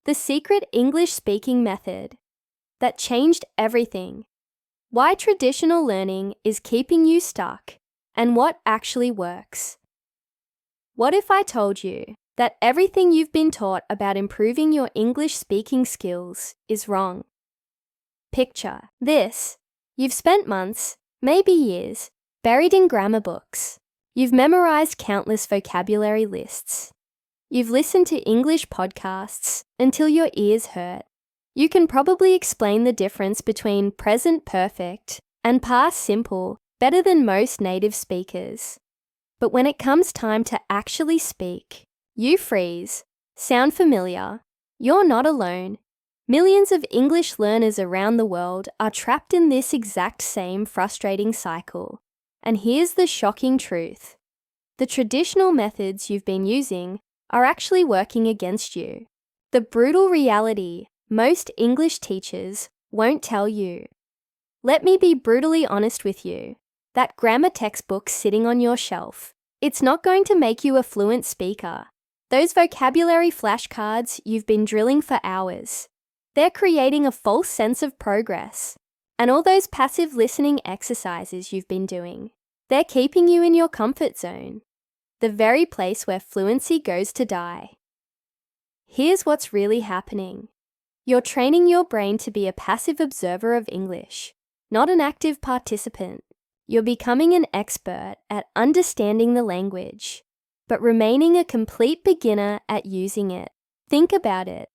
The secret English speaking method that changed everything. Why traditional learning is keeping you stuck and what actually works. What if I told you that everything you've been taught about improving your English speaking skills is wrong? Picture this. You've spent months, maybe years, buried in grammar books. You've memorized countless vocabulary lists. You've listened to English podcasts until your ears hurt. You can probably explain the difference between present perfect and past simple better than most native speakers. But when it comes time to actually speak, you freeze. Sound familiar? You're not alone. Millions of English learners around the world are trapped in this exact same frustrating cycle. And here's the shocking truth. The traditional methods you've been using are actually working against you. The brutal reality most English teachers won't tell you. Let me be brutally honest with you. That grammar textbook sitting on your shelf, it's not going to make you a fluent speaker. Those vocabulary flashcards you've been drilling for hours, they're creating a false sense of progress. And all those passive listening exercises you've been doing, they're keeping you in your comfort zone, the very place where fluency goes to die. Here's what's really happening. You're training your brain to be a passive observer of English, not an active participant. You're becoming an expert at understanding the language, but remaining a complete beginner at using it. Think about it.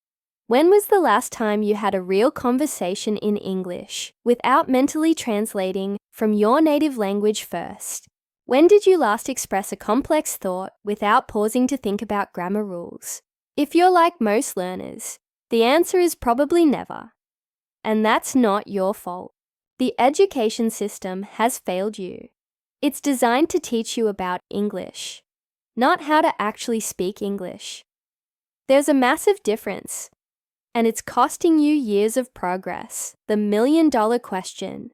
When was the last time you had a real conversation in English without mentally translating from your native language first? When did you last express a complex thought without pausing to think about grammar rules? If you're like most learners, the answer is probably never. And that's not your fault. The education system has failed you. It's designed to teach you about English, not how to actually speak English. There's a massive difference, and it's costing you years of progress. The million-dollar question: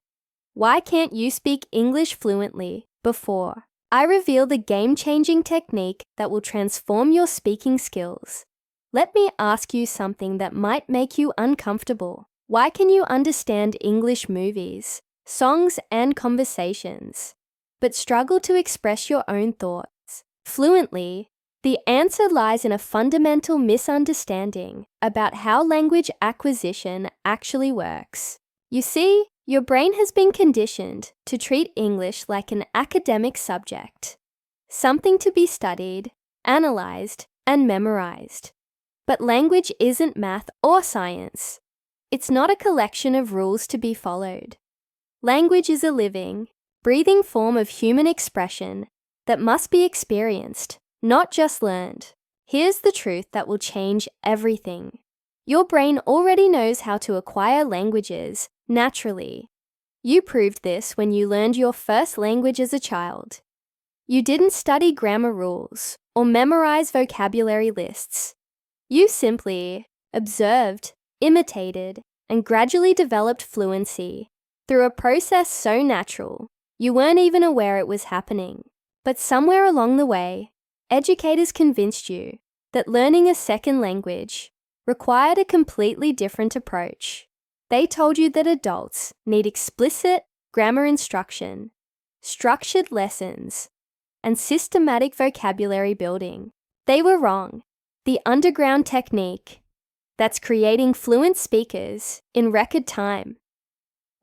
why can't you speak English fluently before I reveal the game-changing technique that will transform your speaking skills? Let me ask you something that might make you uncomfortable. Why can you understand English movies, songs, and conversations, but struggle to express your own thoughts fluently? The answer lies in a fundamental misunderstanding about how language acquisition actually works. You see, your brain has been conditioned to treat English like an academic subject, something to be studied, analyzed, and memorized. But language isn't math or science. It's not a collection of rules to be followed. Language is a living, breathing form of human expression that must be experienced, not just learned. Here's the truth that will change everything. Your brain already knows how to acquire languages naturally. You proved this when you learned your first language as a child. You didn't study grammar rules or memorize vocabulary lists. You simply observed, imitated, and gradually developed fluency through a process so natural you weren't even aware it was happening. But somewhere along the way, educators convinced you that learning a second language required a completely different approach. They told you that adults need explicit grammar instruction, structured lessons, and systematic vocabulary building. They were wrong. The underground technique that's creating fluent speakers in record time.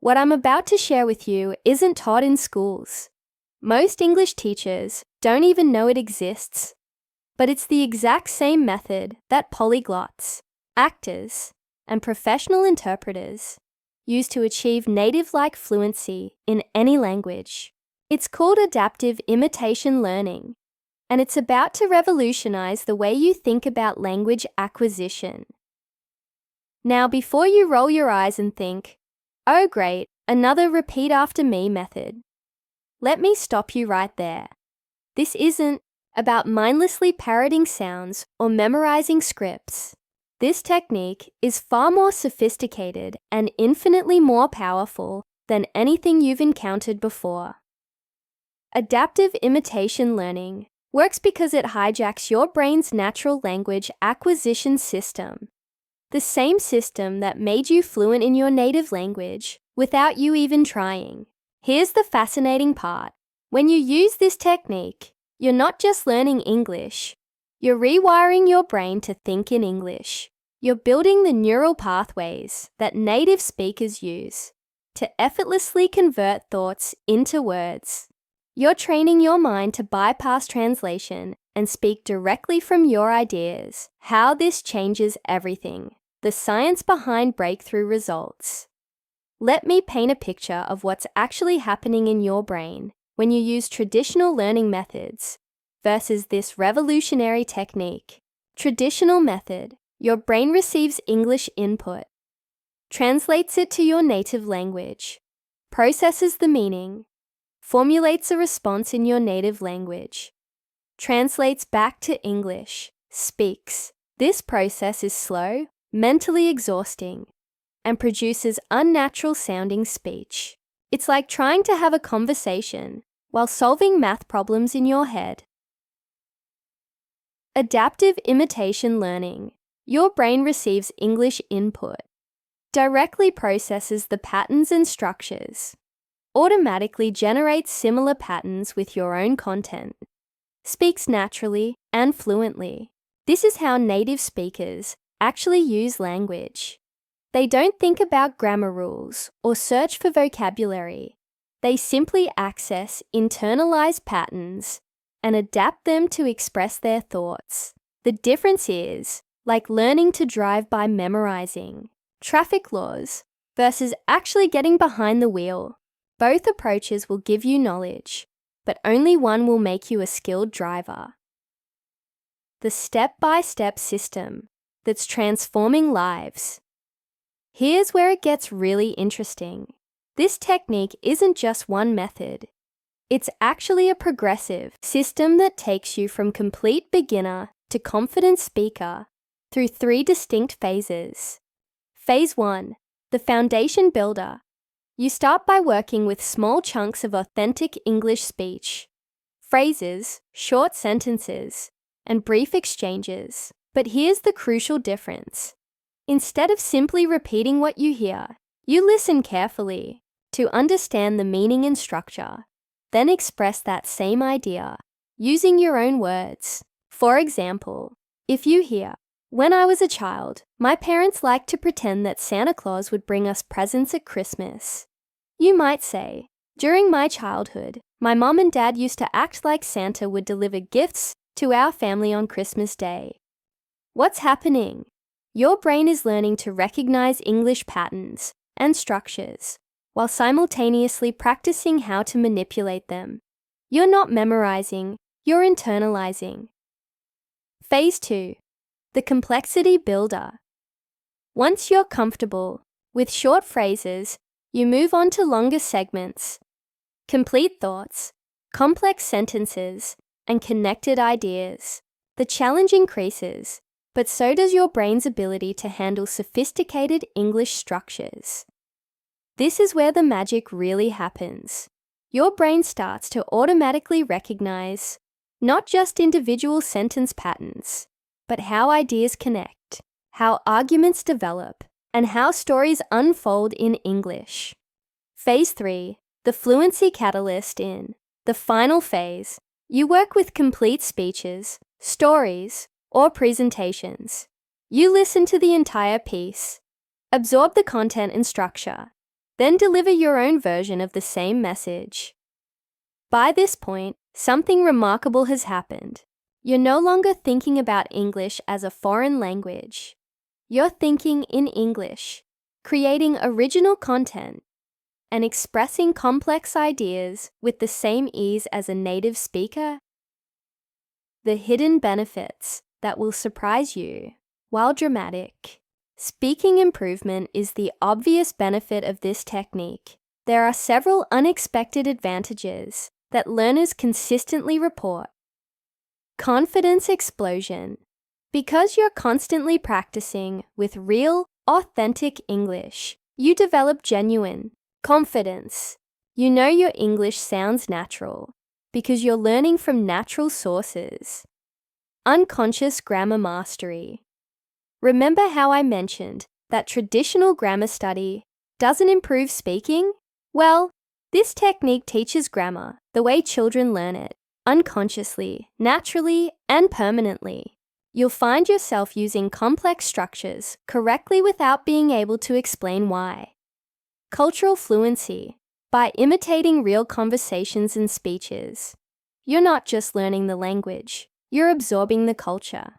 What I'm about to share with you isn't taught in schools. Most English teachers don't even know it exists. But it's the exact same method that polyglots, actors, and professional interpreters use to achieve native-like fluency in any language. It's called adaptive imitation learning, and it's about to revolutionize the way you think about language acquisition. Now, before you roll your eyes and think, "Oh great, another repeat after me method," let me stop you right there. This isn't about mindlessly parroting sounds or memorizing scripts. This technique is far more sophisticated and infinitely more powerful than anything you've encountered before. Adaptive imitation learning works because it hijacks your brain's natural language acquisition system. The same system that made you fluent in your native language without you even trying. Here's the fascinating part. When you use this technique, you're not just learning English, you're rewiring your brain to think in English. You're building the neural pathways that native speakers use to effortlessly convert thoughts into words. You're training your mind to bypass translation and speak directly from your ideas. How this changes everything. The science behind breakthrough results. Let me paint a picture of what's actually happening in your brain when you use traditional learning methods versus this revolutionary technique. Traditional method. Your brain receives English input, translates it to your native language, processes the meaning, formulates a response in your native language, translates back to English, speaks. This process is slow, mentally exhausting, and produces unnatural sounding speech. It's like trying to have a conversation while solving math problems in your head. Adaptive imitation learning. Your brain receives English input, directly processes the patterns and structures, automatically generates similar patterns with your own content, speaks naturally and fluently. This is how native speakers actually use language. They don't think about grammar rules or search for vocabulary. They simply access internalized patterns and adapt them to express their thoughts. The difference is, like learning to drive by memorizing traffic laws versus actually getting behind the wheel. Both approaches will give you knowledge, but only one will make you a skilled driver. The step-by-step system that's transforming lives. Here's where it gets really interesting. This technique isn't just one method. It's actually a progressive system that takes you from complete beginner to confident speaker through 3 distinct phases. Phase 1, the foundation builder. You start by working with small chunks of authentic English speech, phrases, short sentences, and brief exchanges. But here's the crucial difference. Instead of simply repeating what you hear, you listen carefully to understand the meaning and structure, then express that same idea using your own words. For example, if you hear, "When I was a child, my parents liked to pretend that Santa Claus would bring us presents at Christmas." You might say, "During my childhood, my mom and dad used to act like Santa would deliver gifts to our family on Christmas Day." What's happening? Your brain is learning to recognize English patterns and structures while simultaneously practicing how to manipulate them. You're not memorizing, you're internalizing. Phase 2, the complexity builder. Once you're comfortable with short phrases, you move on to longer segments, complete thoughts, complex sentences, and connected ideas. The challenge increases, but so does your brain's ability to handle sophisticated English structures. This is where the magic really happens. Your brain starts to automatically recognize not just individual sentence patterns, but how ideas connect, how arguments develop, and how stories unfold in English. Phase 3, the fluency catalyst. In the final phase, you work with complete speeches, stories, or presentations. You listen to the entire piece, absorb the content and structure, then deliver your own version of the same message. By this point, something remarkable has happened. You're no longer thinking about English as a foreign language. You're thinking in English, creating original content, and expressing complex ideas with the same ease as a native speaker. The hidden benefits that will surprise you. While dramatic, speaking improvement is the obvious benefit of this technique. There are several unexpected advantages that learners consistently report. Confidence explosion. Because you're constantly practicing with real, authentic English, you develop genuine confidence. You know your English sounds natural because you're learning from natural sources. Unconscious grammar mastery. Remember how I mentioned that traditional grammar study doesn't improve speaking? Well, this technique teaches grammar the way children learn it, unconsciously, naturally, and permanently. You'll find yourself using complex structures correctly without being able to explain why. Cultural fluency, by imitating real conversations and speeches. You're not just learning the language, you're absorbing the culture.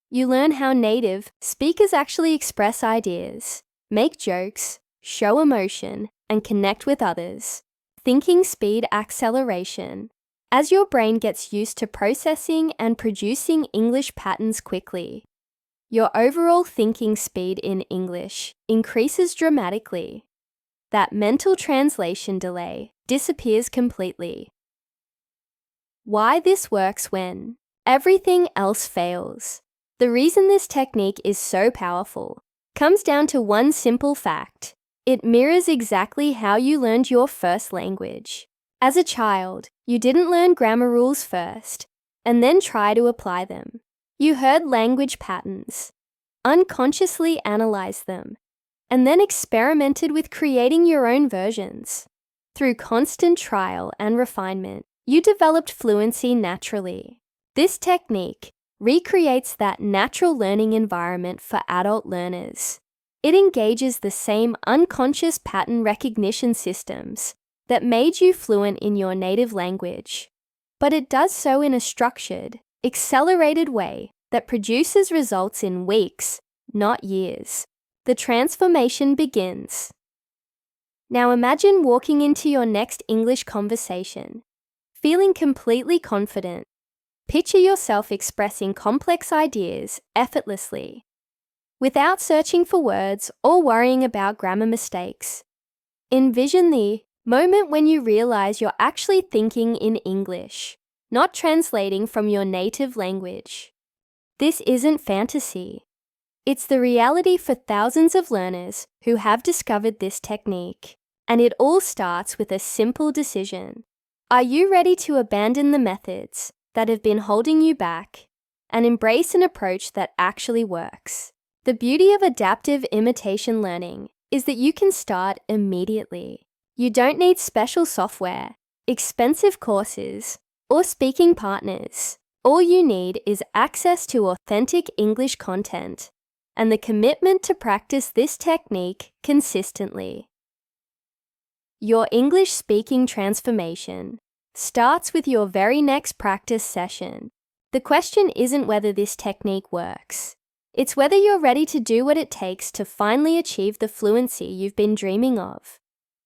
You learn how native speakers actually express ideas, make jokes, show emotion, and connect with others. Thinking speed acceleration. As your brain gets used to processing and producing English patterns quickly, your overall thinking speed in English increases dramatically. That mental translation delay disappears completely. Why this works when everything else fails. The reason this technique is so powerful comes down to one simple fact. It mirrors exactly how you learned your first language. As a child, you didn't learn grammar rules first and then try to apply them. You heard language patterns, unconsciously analyzed them, and then experimented with creating your own versions. Through constant trial and refinement, you developed fluency naturally. This technique recreates that natural learning environment for adult learners. It engages the same unconscious pattern recognition systems that made you fluent in your native language, but it does so in a structured, accelerated way that produces results in weeks, not years. The transformation begins. Now imagine walking into your next English conversation, feeling completely confident. Picture yourself expressing complex ideas effortlessly, without searching for words or worrying about grammar mistakes. Envision the moment when you realize you're actually thinking in English, not translating from your native language. This isn't fantasy. It's the reality for thousands of learners who have discovered this technique, and it all starts with a simple decision. Are you ready to abandon the methods that have been holding you back and embrace an approach that actually works? The beauty of adaptive imitation learning is that you can start immediately. You don't need special software, expensive courses, or speaking partners. All you need is access to authentic English content and the commitment to practice this technique consistently. Your English speaking transformation starts with your very next practice session. The question isn't whether this technique works. It's whether you're ready to do what it takes to finally achieve the fluency you've been dreaming of.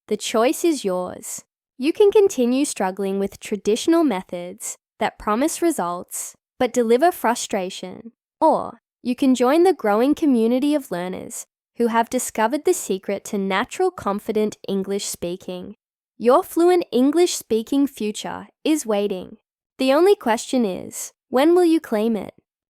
The choice is yours. You can continue struggling with traditional methods that promise results but deliver frustration, or you can join the growing community of learners who have discovered the secret to natural, confident English speaking. Your fluent English speaking future is waiting. The only question is, when will you claim it?